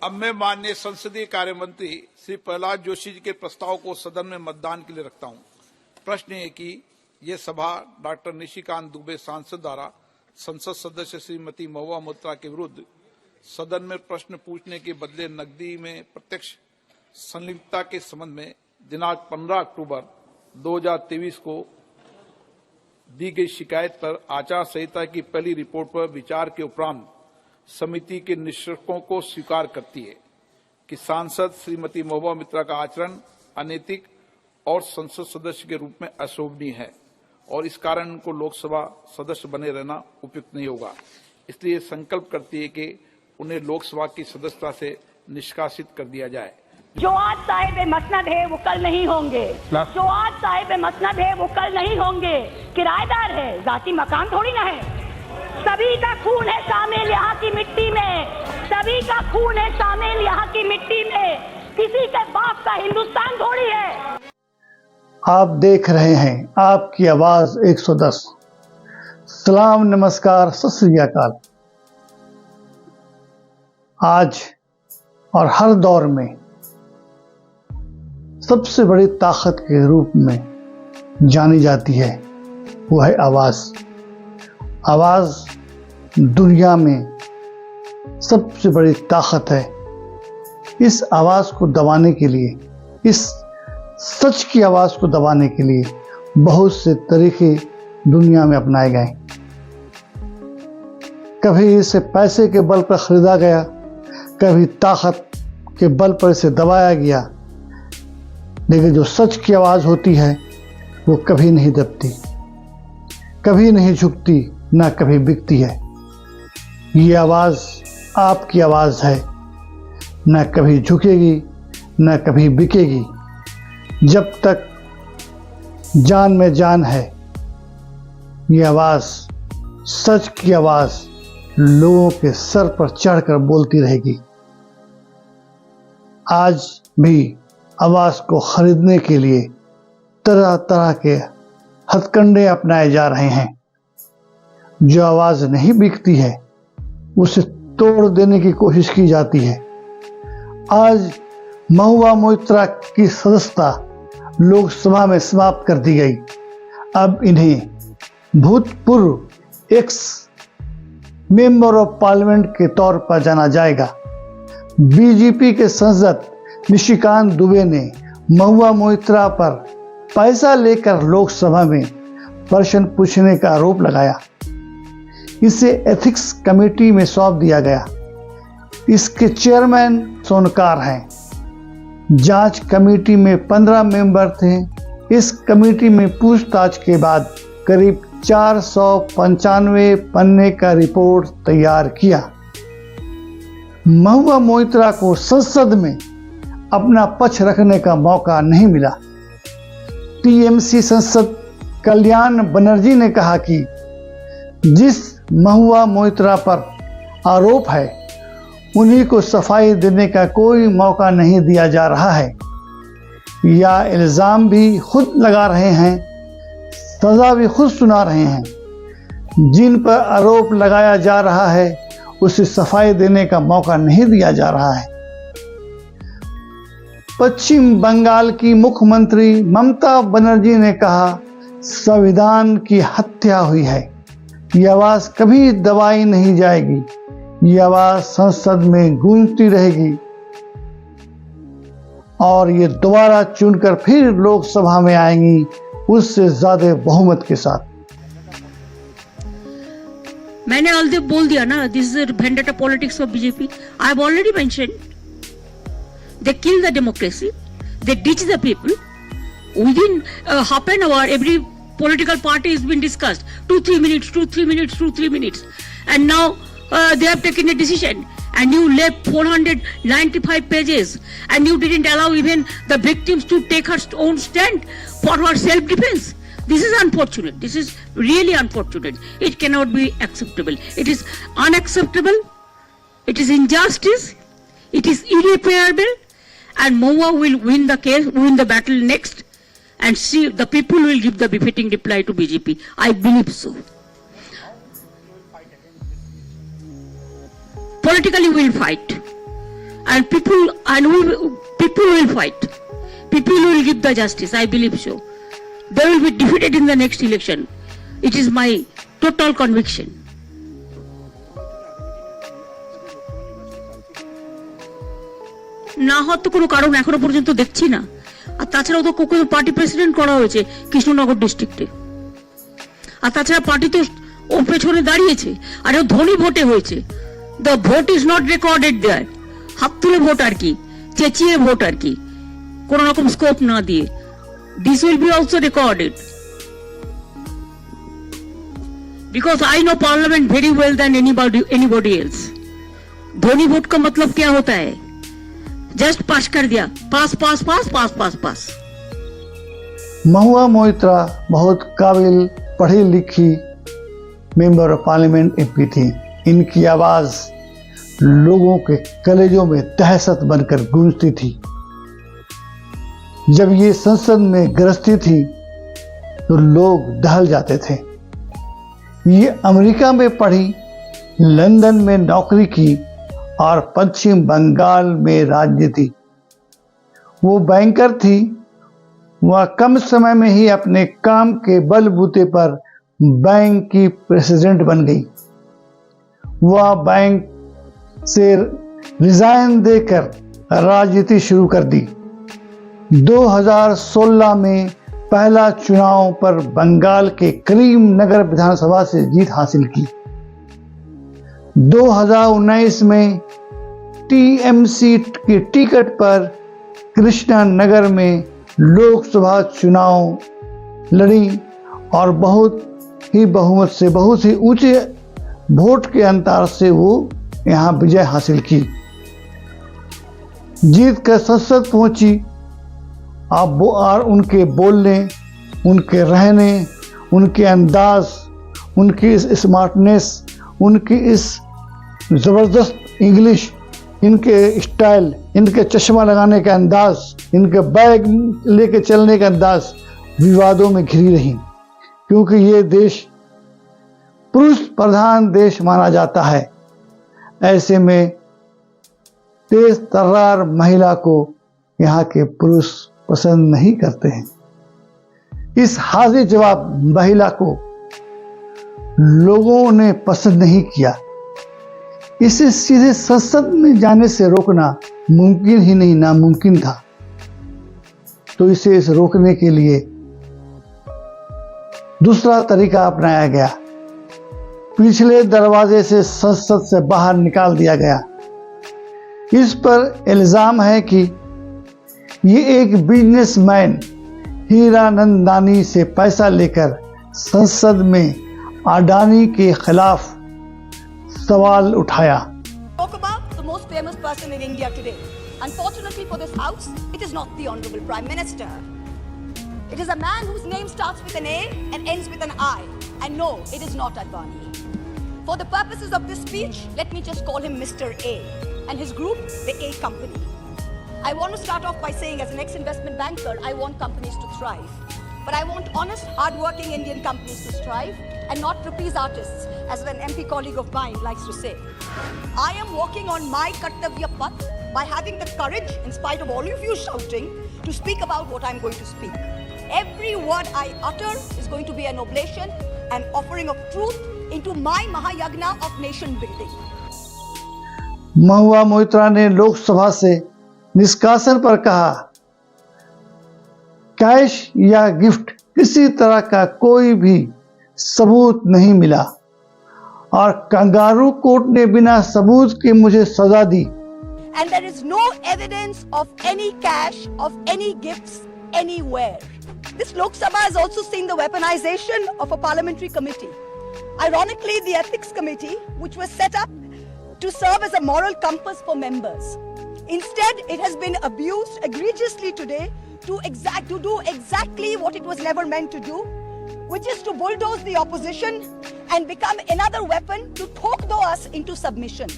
अब मैं माननीय संसदीय कार्य मंत्री श्री प्रहलाद जोशी जी के प्रस्ताव को सदन में मतदान के लिए रखता हूं। प्रश्न है कि ये सभा डॉक्टर निशिकांत दुबे सांसद द्वारा संसद सदस्य श्रीमती महुआ मोत्रा के विरुद्ध सदन में प्रश्न पूछने के बदले नकदी में प्रत्यक्ष संलिप्तता के संबंध में दिनांक 15 अक्टूबर 2023 को दी गई शिकायत पर आचार संहिता की पहली रिपोर्ट पर विचार के उपरांत समिति के निष्कर्षों को स्वीकार करती है कि सांसद श्रीमती महुआ मोइत्रा का आचरण अनैतिक और संसद सदस्य के रूप में अशोभनीय है और इस कारण उनको लोकसभा सदस्य बने रहना उपयुक्त नहीं होगा। इसलिए संकल्प करती है कि उन्हें लोकसभा की सदस्यता से निष्कासित कर दिया जाए। जो आज साहिब मसनद है वो कल नहीं होंगे, जो आज साहिब मसनद है वो कल नहीं होंगे। किराएदार है, जाती मकान थोड़ी ना है। सभी का खून है शामिल यहाँ की मिट्टी में, सभी का खून है शामिल यहाँ की मिट्टी में। किसी के बाप का हिंदुस्तान थोड़ी है। आप देख रहे हैं आपकी आवाज 110। सलाम, नमस्कार, सत श्री अकाल। आज और हर दौर में सबसे बड़ी ताकत के रूप में जानी जाती है वो है आवाज। आवाज दुनिया में सबसे बड़ी ताकत है। इस आवाज को दबाने के लिए, इस सच की आवाज को दबाने के लिए बहुत से तरीके दुनिया में अपनाए गए। कभी इसे पैसे के बल पर खरीदा गया, कभी ताकत के बल पर इसे दबाया गया, लेकिन जो सच की आवाज होती है वो कभी नहीं दबती, कभी नहीं झुकती, ना कभी बिकती है। ये आवाज आपकी आवाज है, ना कभी झुकेगी, ना कभी बिकेगी। जब तक जान में जान है, ये आवाज, सच की आवाज लोगों के सर पर चढ़कर बोलती रहेगी। आज भी आवाज को खरीदने के लिए तरह तरह के हथकंडे अपनाए जा रहे हैं। जो आवाज नहीं बिकती है उसे तोड़ देने की कोशिश की जाती है। आज महुआ मोइत्रा की सदस्यता लोकसभा में समाप्त कर दी गई। अब इन्हें भूतपूर्व एक्स मेंबर ऑफ पार्लियामेंट के तौर पर जाना जाएगा। बीजेपी के सांसद निशिकांत दुबे ने महुआ मोइत्रा पर पैसा लेकर लोकसभा में प्रश्न पूछने का आरोप लगाया। इसे एथिक्स कमेटी में सौंप दिया गया। इसके चेयरमैन सोनकार हैं। जांच कमेटी में 15 मेंबर थे। इस कमेटी में पूछताछ के बाद करीब 495 पन्ने का रिपोर्ट तैयार किया। महुआ मोइत्रा को संसद में अपना पक्ष रखने का मौका नहीं मिला। टीएमसी सांसद कल्याण बनर्जी ने कहा कि जिस महुआ मोइत्रा पर आरोप है उन्हीं को सफाई देने का कोई मौका नहीं दिया जा रहा है। या इल्जाम भी खुद लगा रहे हैं, सजा भी खुद सुना रहे हैं। जिन पर आरोप लगाया जा रहा है उसे सफाई देने का मौका नहीं दिया जा रहा है। पश्चिम बंगाल की मुख्यमंत्री ममता बनर्जी ने कहा संविधान की हत्या हुई है। यह आवाज कभी दबाई नहीं जाएगी। यह आवाज संसद में गूंजती रहेगी और ये दोबारा चुनकर फिर लोकसभा में आएंगी, उससे ज्यादा बहुमत के साथ। मैंने ऑलरेडी बोल दिया ना, this is vendetta politics of BJP. I have already mentioned they kill the democracy, they ditch the people. Within half an hour every political party has been discussed, 2-3 minutes, 2-3 minutes, 2-3 minutes, and now they have taken a decision and you left 495 pages and you didn't allow even the victims to take her own stand for her self-defense. This is unfortunate. This is really unfortunate. It cannot be acceptable. It is unacceptable. It is injustice. It is irreparable. And Mahua will win the case, win the battle next, and see the people will give the befitting reply to BJP. I believe so. Politically we will fight. and people will fight. People will give the justice. I believe so. They will be defeated in the next election. It is my total conviction. না হওয়ার তো কোনো কারণ এখনো পর্যন্ত দেখছি না। আর তাছাড়াও তো কোকো পার্টি প্রেসিডেন্ট করা হয়েছে কৃষ্ণনগর ডিস্ট্রিক্টে। আর তাছাড়া পার্টি তো ওর পেছনে দাঁড়িয়েছে, আর ও ধনী ভোটে হয়েছে। The vote is not recorded there. হাত তুলে ভোট আর কি, চেঁচিয়ে ভোট আর কি, কোন রকম স্কোপ না দিয়ে। This will be also recorded, because I know parliament very well then anybody else. Dhoni vote का मतलब क्या होता है? जस्ट पास कर दिया, पास पास पास पास पास पास। महुआ मोइत्रा बहुत काबिल पढ़ी लिखी मेंबर ऑफ पार्लियामेंट एमपी थी। इनकी आवाज लोगों के कलेजों में दहशत बनकर गूंजती थी। जब ये संसद में गरजती थी तो लोग दहल जाते थे। ये अमेरिका में पढ़ी, लंदन में नौकरी की और पश्चिम बंगाल में राजनीति। वो बैंकर थी। वह कम समय में ही अपने काम के बलबूते पर बैंक की प्रेसिडेंट बन गई। वह बैंक से रिजाइन देकर राजनीति शुरू कर दी। 2016 में पहला चुनाव पर बंगाल के करीम नगर विधानसभा से जीत हासिल की। 2019 में टीएमसी की टिकट पर कृष्णा नगर में लोकसभा चुनाव लड़ी और बहुत ही बहुमत से, बहुत ही ऊंचे वोट के अंतर से वो यहां विजय हासिल की। जीत कर संसद पहुंची। आप और उनके बोलने, उनके रहने, उनके अंदाज, उनकी इस स्मार्टनेस, उनकी इस जबरदस्त इंग्लिश, इनके स्टाइल, इनके चश्मा लगाने का अंदाज, इनके बैग लेके चलने का अंदाज विवादों में घिरी रही, क्योंकि ये देश पुरुष प्रधान देश माना जाता है। ऐसे में तेज तर्रार महिला को यहाँ के पुरुष पसंद नहीं करते हैं। इस हाजिर जवाब महिला को लोगों ने पसंद नहीं किया। इसे सीधे संसद में जाने से रोकना मुमकिन ही नहीं, नामुमकिन था। तो इसे इस रोकने के लिए दूसरा तरीका अपनाया गया। पिछले दरवाजे से संसद से बाहर निकाल दिया गया। इस पर इल्जाम है कि ये एक बिजनेसमैन हीरानंदानी से पैसा लेकर संसद में अडानी के खिलाफ सवाल उठाया। Talk about the most famous person in India today. Unfortunately for this house, it is not the Honorable Prime Minister. It is a man whose name starts with an A and ends with an I. And no, it is not Adani. For the purposes of this speech, let me just call him Mr. A and his group, the A Company. I want to start off by saying, as an ex-investment banker, I want companies to thrive. But I want honest, hard-working Indian companies to strive and not trapeze artists, as an MP colleague of mine likes to say. I am walking on my Kartavya path by having the courage, in spite of all of you shouting, to speak about what I'm going to speak. Every word I utter is going to be an oblation, an offering of truth into my Mahayagna of nation building. Mahua Moitra ने लोकसभा से निष्कासन पर कहा, cash या gift किसी तरह का कोई भी सबूत नहीं मिला और कंगारू कोर्ट ने बिना सबूत के मुझे सजा दी। And there is no evidence of any cash, of any gifts anywhere. This Lok Sabha has also seen the weaponization of a parliamentary committee. Ironically, the ethics committee, which was set up to serve as a moral compass for members. Instead, it has been abused egregiously today to do exactly what it was never meant to do, which is to bulldoze the opposition and become another weapon to thokdo us into submission.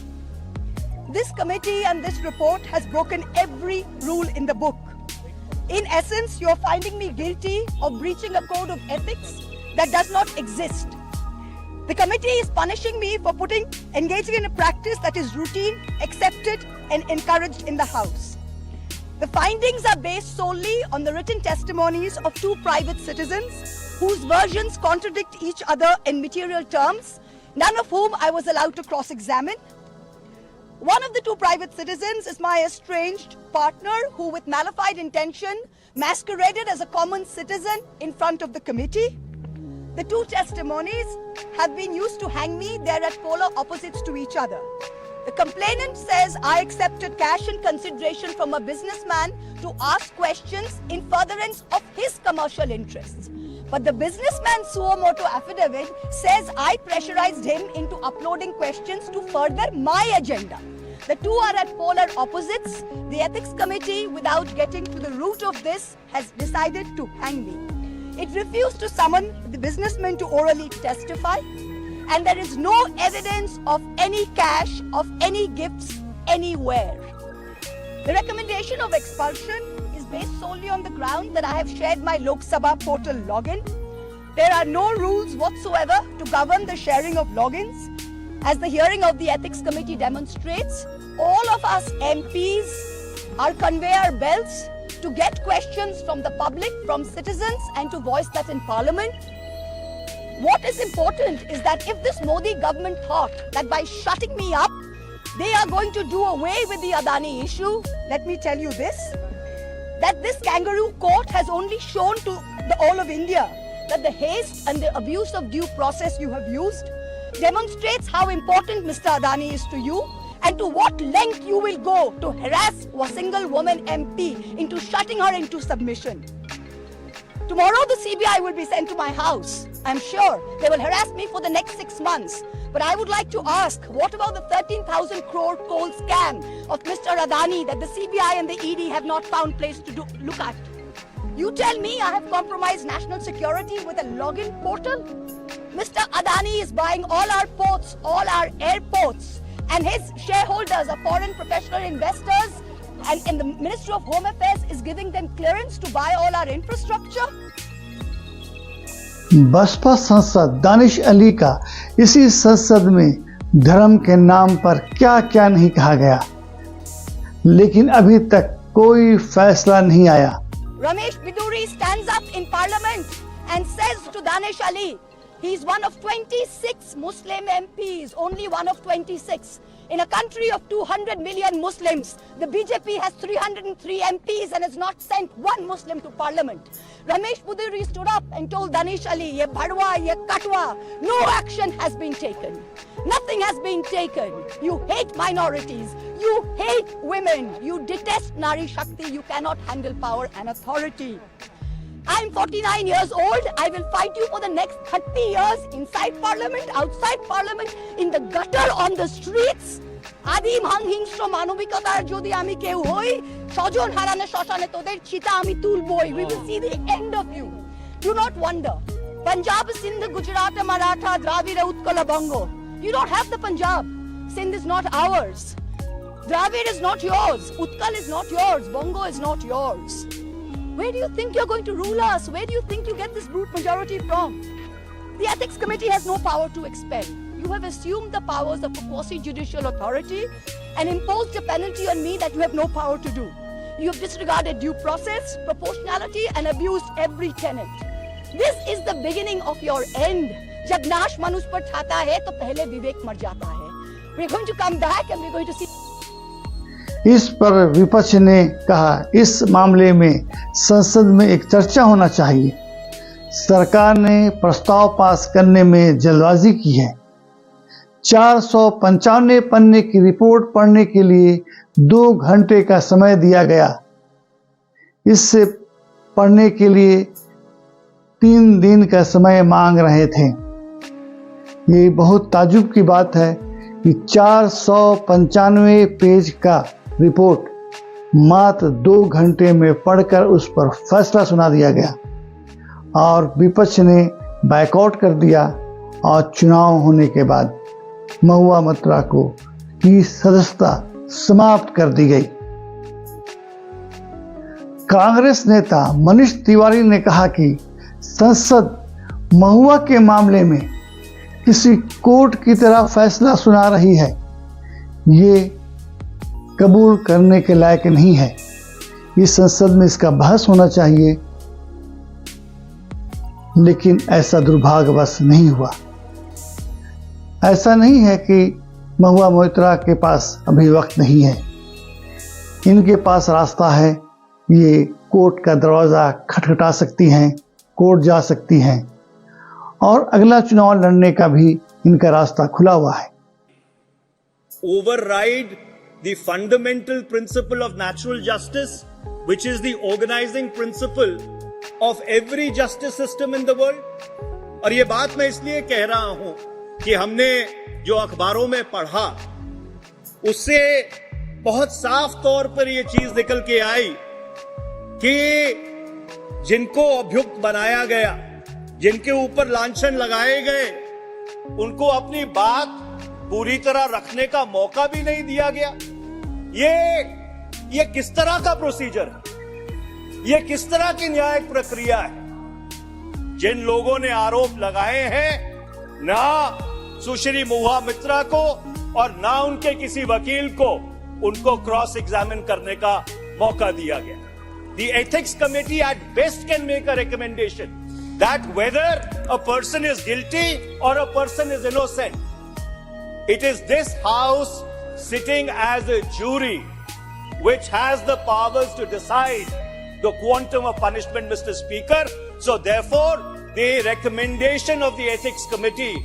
This committee and this report has broken every rule in the book. In essence, you are finding me guilty of breaching a code of ethics that does not exist. The committee is punishing me for engaging in a practice that is routine, accepted, and encouraged in the House. The findings are based solely on the written testimonies of two private citizens whose versions contradict each other in material terms, none of whom I was allowed to cross-examine. One of the two private citizens is my estranged partner who, with malified intention, masqueraded as a common citizen in front of the committee. The two testimonies have been used to hang me. They're at polar opposites to each other. The complainant says I accepted cash in consideration from a businessman to ask questions in furtherance of his commercial interests. But the businessman's suo motu affidavit says I pressurized him into uploading questions to further my agenda. The two are at polar opposites. The ethics committee, without getting to the root of this, has decided to hang me. It refused to summon the businessman to orally testify, and there is no evidence of any cash, of any gifts anywhere. The recommendation of expulsion is based solely on the ground that I have shared my Loksabha portal login. There are no rules whatsoever to govern the sharing of logins. As the hearing of the ethics committee demonstrates, all of us MPs are conveyor belts to get questions from the public, from citizens, and to voice that in Parliament. What is important is that if this Modi government thought that by shutting me up, they are going to do away with the Adani issue, let me tell you this, that this kangaroo court has only shown to the all of India that the haste and the abuse of due process you have used demonstrates how important Mr. Adani is to you, and to what length you will go to harass a single woman MP into shutting her into submission. Tomorrow the CBI will be sent to my house. I'm sure they will harass me for the next 6 months. But I would like to ask, what about the 13,000 crore coal scam of Mr. Adani that the CBI and the ED have not found place to look at? You tell me I have compromised national security with a login portal? Mr. Adani is buying all our ports, all our airports, and his shareholders are foreign professional investors, and the Ministry of Home Affairs is giving them clearance to buy all our infrastructure. Baspa सांसद दानिश अली का इसी संसद में धर्म के नाम पर क्या क्या नहीं कहा गया, लेकिन अभी तक कोई फैसला नहीं आया। Ramesh Biduri stands up in Parliament and says to Danish Ali, he's one of 26 Muslim MPs, only one of 26. In a country of 200 million Muslims, the BJP has 303 MPs and has not sent one Muslim to Parliament. Ramesh Biduri stood up and told Danish Ali, ye bhadwa, ye katwa, no action has been taken. Nothing has been taken. You hate minorities. You hate women. You detest Nari Shakti. You cannot handle power and authority. I'm 49 years old. I will fight you for the next 30 years inside Parliament, outside Parliament, in the gutter, on the streets. Adim hanghingsho manobikatar jodi ami keu hoi, sojon harane shoshane toder chita ami tulboi. We will see the end of you. Do not wonder. Punjab, Sindh, Gujarat, Maratha, Dravida, Utkala, Bongo. You don't have the Punjab. Sindh is not ours. Dravid is not yours. Utkal is not yours. Bongo is not yours. Where do you think you're going to rule us? Where do you think you get this brute majority from? The Ethics Committee has no power to expel. You have assumed the powers of a quasi-judicial authority and imposed a penalty on me that you have no power to do. You have disregarded due process, proportionality, and abused every tenet. This is the beginning of your end. जब नाश मनुष्य पर छाता है तो पहले विवेक मर जाता है. We're going to come back and we're going to see. इस पर विपक्ष ने कहा इस मामले में संसद में एक चर्चा होना चाहिए। सरकार ने प्रस्ताव पास करने में जल्दबाजी की है। 495 पन्ने की रिपोर्ट पढ़ने के लिए 2 घंटे का समय दिया गया। इससे पढ़ने के लिए 3 दिन का समय मांग रहे थे। ये बहुत ताज्जुब की बात है कि 495 पेज का रिपोर्ट मात्र 2 घंटे में पढ़कर उस पर फैसला सुना दिया गया और विपक्ष ने बायकॉट कर दिया और चुनाव होने के बाद महुआ मोइत्रा की सदस्यता समाप्त कर दी गई। कांग्रेस नेता मनीष तिवारी ने कहा कि संसद महुआ के मामले में किसी कोर्ट की तरह फैसला सुना रही है, ये कबूल करने के लायक नहीं है। इस संसद में इसका बहस होना चाहिए, लेकिन ऐसा दुर्भाग्यवश नहीं हुआ। ऐसा नहीं है कि महुआ मोइत्रा के पास अभी वक्त नहीं है, इनके पास रास्ता है। ये कोर्ट का दरवाजा खटखटा सकती हैं, कोर्ट जा सकती हैं और अगला चुनाव लड़ने का भी इनका रास्ता खुला हुआ है। Override the fundamental principle of natural justice, which is the organizing principle of every justice system in the world. और ये बात मैं इसलिए कह रहा हूं कि हमने जो अखबारों में पढ़ा उससे बहुत साफ तौर पर यह चीज निकल के आई कि जिनको अभियुक्त बनाया गया, जिनके ऊपर लांछन लगाए गए, उनको अपनी बात पूरी तरह रखने का मौका भी नहीं दिया गया। ये किस तरह का प्रोसीजर है? ये किस तरह की न्यायिक प्रक्रिया है? जिन लोगों ने आरोप लगाए हैं, ना सुश्री महुआ मोइत्रा को और ना उनके किसी वकील को उनको क्रॉस एग्जामिन करने का मौका दिया गया। The ethics committee at best can make a recommendation that whether a person is guilty or a person is innocent. It is this house sitting as a jury which has the powers to decide the quantum of punishment, Mr. Speaker. So therefore, the recommendation of the ethics committee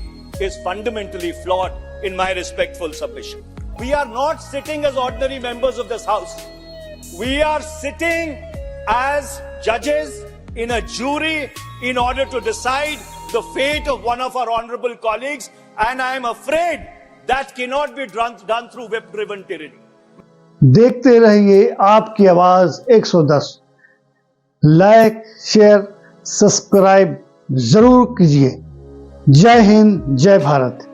is fundamentally flawed in my respectful submission. We are not sitting as ordinary members of this house. We are sitting as judges in a jury in order to decide the fate of one of our honorable colleagues, and I am afraid that cannot be done through whip-driven tyranny. देखते रहिए आपकी आवाज 110। Like, share, subscribe जरूर कीजिए। जय हिंद, जय भारत।